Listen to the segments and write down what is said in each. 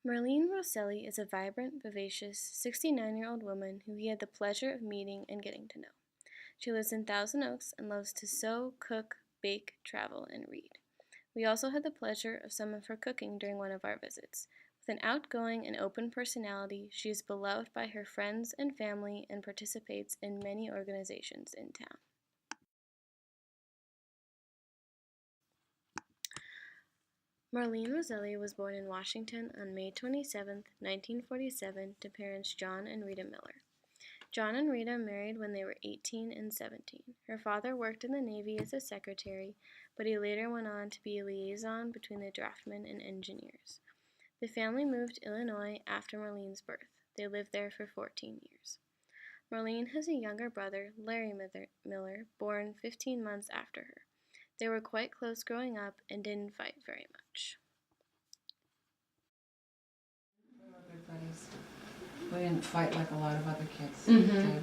Marlene Rosselli is a vibrant, vivacious 69-year-old woman who he had the pleasure of meeting and getting to know. She lives in Thousand Oaks and loves to sew, cook, bake, travel, and read. We also had the pleasure of some of her cooking during one of our visits. With an outgoing and open personality, she is beloved by her friends and family and participates in many organizations in town. Marlene Rosselli was born in Washington on May 27, 1947, to parents John and Rita Miller. John and Rita married when they were 18 and 17. Her father worked in the Navy as a secretary, but he later went on to be a liaison between the draftmen and engineers. The family moved to Illinois after Marlene's birth. They lived there for 14 years. Marlene has a younger brother, Larry Miller, born 15 months after her. They were quite close growing up and didn't fight very much. We were good buddies. We didn't fight like a lot of other kids did.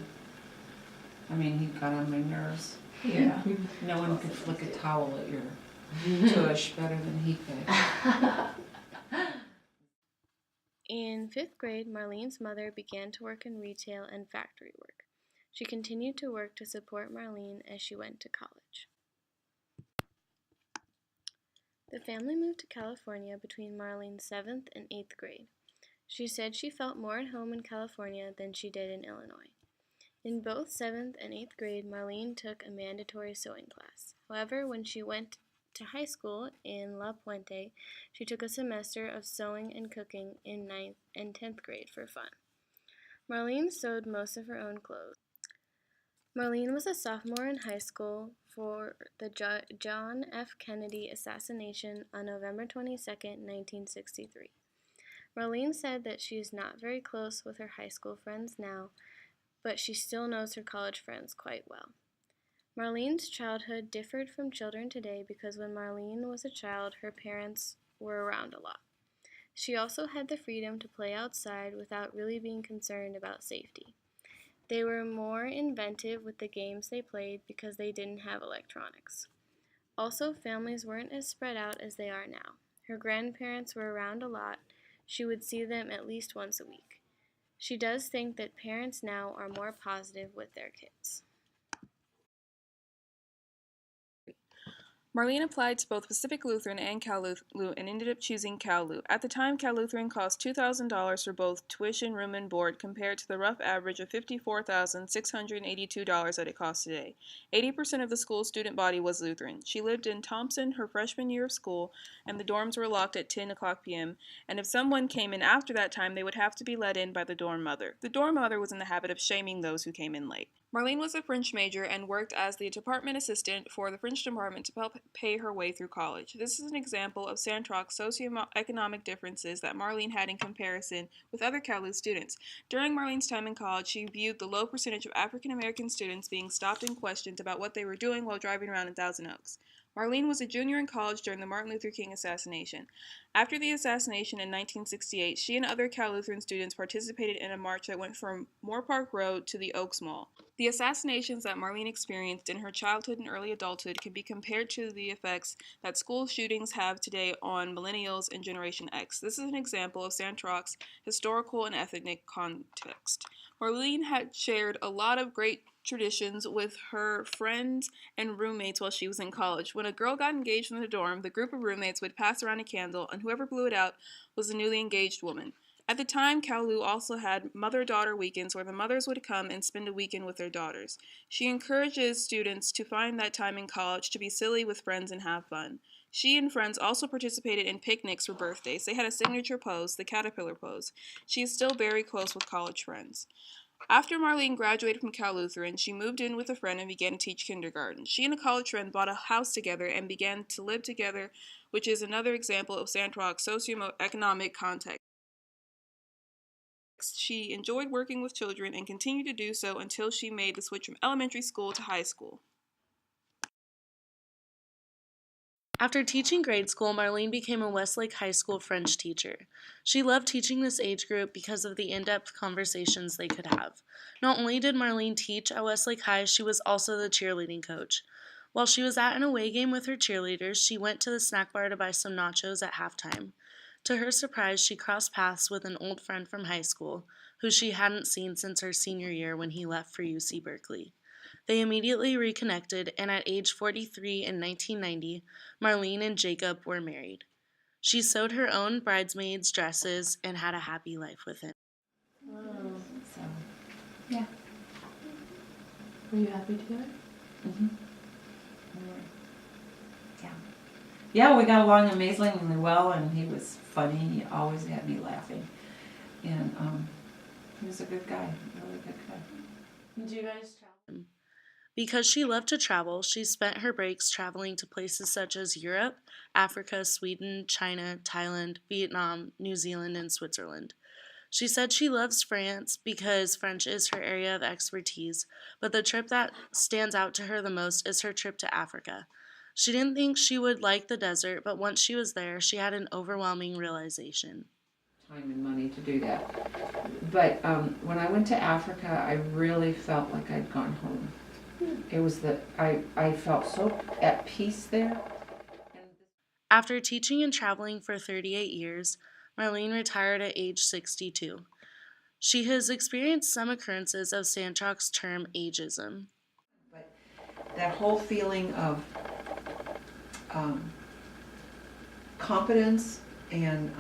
I mean, he got on my nerves. Yeah. No one could flick a towel at your tush better than he could. In 5th grade, Marlene's mother began to work in retail and factory work. She continued to work to support Marlene as she went to college. The family moved to California between Marlene's 7th and 8th grade. She said she felt more at home in California than she did in Illinois. In both 7th and 8th grade, Marlene took a mandatory sewing class. However, when she went to high school in La Puente, she took a semester of sewing and cooking in 9th and 10th grade for fun. Marlene sewed most of her own clothes. Marlene was a sophomore in high school for the John F. Kennedy assassination on November 22, 1963. Marlene said that she is not very close with her high school friends now, but she still knows her college friends quite well. Marlene's childhood differed from children today because when Marlene was a child, her parents were around a lot. She also had the freedom to play outside without really being concerned about safety. They were more inventive with the games they played because they didn't have electronics. Also, families weren't as spread out as they are now. Her grandparents were around a lot. She would see them at least once a week. She does think that parents now are more positive with their kids. Marlene applied to both Pacific Lutheran and Cal Lu and ended up choosing Cal Lu. At the time, Cal Lutheran cost $2,000 for both tuition, room, and board, compared to the rough average of $54,682 that it costs today. 80% of the school's student body was Lutheran. She lived in Thompson her freshman year of school, and the dorms were locked at 10 o'clock p.m., and if someone came in after that time, they would have to be let in by the dorm mother. The dorm mother was in the habit of shaming those who came in late. Marlene was a French major and worked as the department assistant for the French department to help pay her way through college. This is an example of Santroc's socioeconomic differences that Marlene had in comparison with other Cal Lu students. During Marlene's time in college, she viewed the low percentage of African American students being stopped and questioned about what they were doing while driving around in Thousand Oaks. Marlene was a junior in college during the Martin Luther King assassination. After the assassination in 1968, she and other Cal Lutheran students participated in a march that went from Moorpark Road to the Oaks Mall. The assassinations that Marlene experienced in her childhood and early adulthood can be compared to the effects that school shootings have today on millennials and Generation X. This is an example of Santroc's historical and ethnic context. Marlene had shared a lot of great traditions with her friends and roommates while she was in college. When a girl got engaged in the dorm, the group of roommates would pass around a candle, and whoever blew it out was the newly engaged woman. At the time, Cal Lu also had mother-daughter weekends where the mothers would come and spend a weekend with their daughters. She encourages students to find that time in college to be silly with friends and have fun. She and friends also participated in picnics for birthdays. They had a signature pose, the caterpillar pose. She is still very close with college friends. After Marlene graduated from Cal Lutheran, she moved in with a friend and began to teach kindergarten. She and a college friend bought a house together and began to live together, which is another example of Santroc's socioeconomic context. She enjoyed working with children and continued to do so until she made the switch from elementary school to high school. After teaching grade school, Marlene became a Westlake High School French teacher. She loved teaching this age group because of the in-depth conversations they could have. Not only did Marlene teach at Westlake High, she was also the cheerleading coach. While she was at an away game with her cheerleaders, she went to the snack bar to buy some nachos at halftime. To her surprise, she crossed paths with an old friend from high school, who she hadn't seen since her senior year when he left for UC Berkeley. They immediately reconnected, and at age 43 in 1990, Marlene and Jacob were married. She sewed her own bridesmaids' dresses and had a happy life with him. Wow. So, yeah. Were you happy together? Mm-hmm. Yeah. Yeah, we got along amazingly well, and he was funny. He always had me laughing. And he was a good guy, really good guy. Did you guys travel? Because she loved to travel, she spent her breaks traveling to places such as Europe, Africa, Sweden, China, Thailand, Vietnam, New Zealand, and Switzerland. She said she loves France because French is her area of expertise, but the trip that stands out to her the most is her trip to Africa. She didn't think she would like the desert, but once she was there, she had an overwhelming realization. Time and money to do that. But when I went to Africa, I really felt like I'd gone home. It was I felt so at peace there. After teaching and traveling for 38 years, Marlene retired at age 62. She has experienced some occurrences of Sandrock's term ageism. But that whole feeling of competence and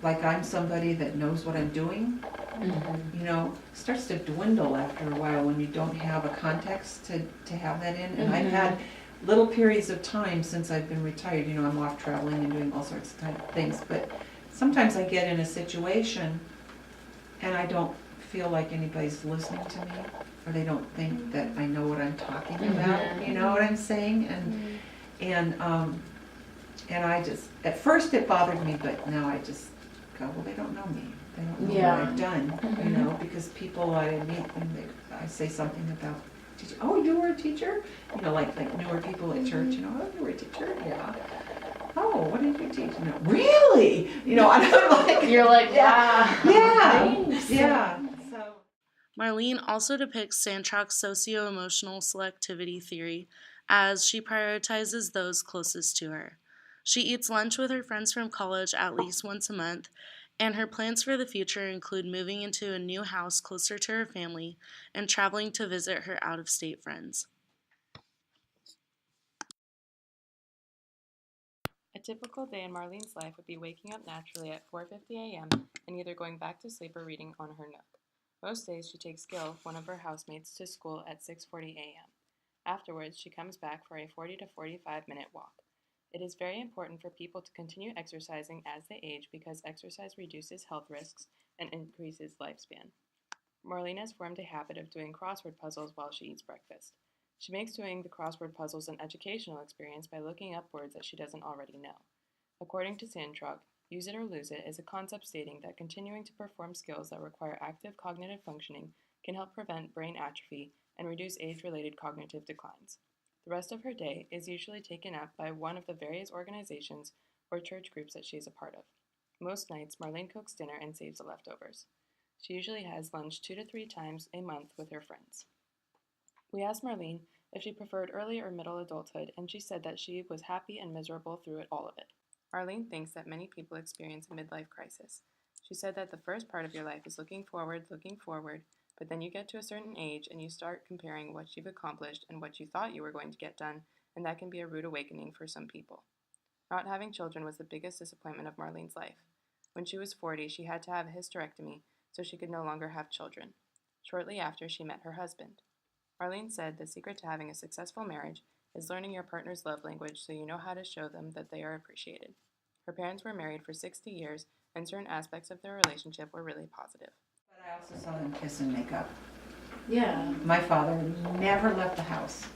like I'm somebody that knows what I'm doing, you know, starts to dwindle after a while when you don't have a context to have that in. And I've had little periods of time since I've been retired, you know, I'm off traveling and doing all sorts of things, but sometimes I get in a situation and I don't feel like anybody's listening to me, or they don't think that I know what I'm talking about, you know what I'm saying? And I just, at first it bothered me, but now I just go, well, they don't know me. They don't know what I've done, you know, because people I meet, and I say something about teaching. Oh, you were a teacher? You know, like newer people at church, you know, oh, you were a teacher? Yeah. Oh, what did you teach? No, really? You know, I'm like, You're like, yeah, thanks. yeah. So Marlene also depicts Sandrock's socio-emotional selectivity theory as she prioritizes those closest to her. She eats lunch with her friends from college at least once a month, and her plans for the future include moving into a new house closer to her family and traveling to visit her out-of-state friends. A typical day in Marlene's life would be waking up naturally at 4:50 a.m. and either going back to sleep or reading on her Nook. Most days she takes Gil, one of her housemates, to school at 6:40 a.m. Afterwards, she comes back for a 40 to 45-minute walk. It is very important for people to continue exercising as they age because exercise reduces health risks and increases lifespan. Marlene has formed a habit of doing crossword puzzles while she eats breakfast. She makes doing the crossword puzzles an educational experience by looking up words that she doesn't already know. According to Sandrock, use it or lose it is a concept stating that continuing to perform skills that require active cognitive functioning can help prevent brain atrophy and reduce age-related cognitive declines. The rest of her day is usually taken up by one of the various organizations or church groups that she is a part of. Most nights, Marlene cooks dinner and saves the leftovers. She usually has lunch 2 to 3 times a month with her friends. We asked Marlene if she preferred early or middle adulthood, and she said that she was happy and miserable through all of it. Marlene thinks that many people experience a midlife crisis. She said that the first part of your life is looking forward, but then you get to a certain age and you start comparing what you've accomplished and what you thought you were going to get done, and that can be a rude awakening for some people. Not having children was the biggest disappointment of Marlene's life. When she was 40, she had to have a hysterectomy so she could no longer have children. Shortly after, she met her husband. Marlene said the secret to having a successful marriage is learning your partner's love language so you know how to show them that they are appreciated. Her parents were married for 60 years, and certain aspects of their relationship were really positive. But I also saw them kiss and make up. Yeah. My father never left the house.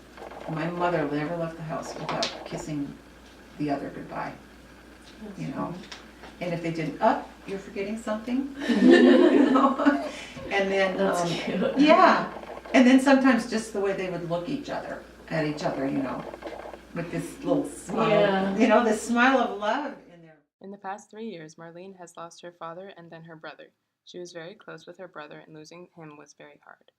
My mother never left the house without kissing the other goodbye. You know, and if they didn't, you're forgetting something. You know, and then That's cute. yeah, and then sometimes just the way they would look at each other, you know, with this little smile, you know, this smile of love in there. In the past 3 years, Marlene has lost her father and then her brother. She was very close with her brother, and losing him was very hard.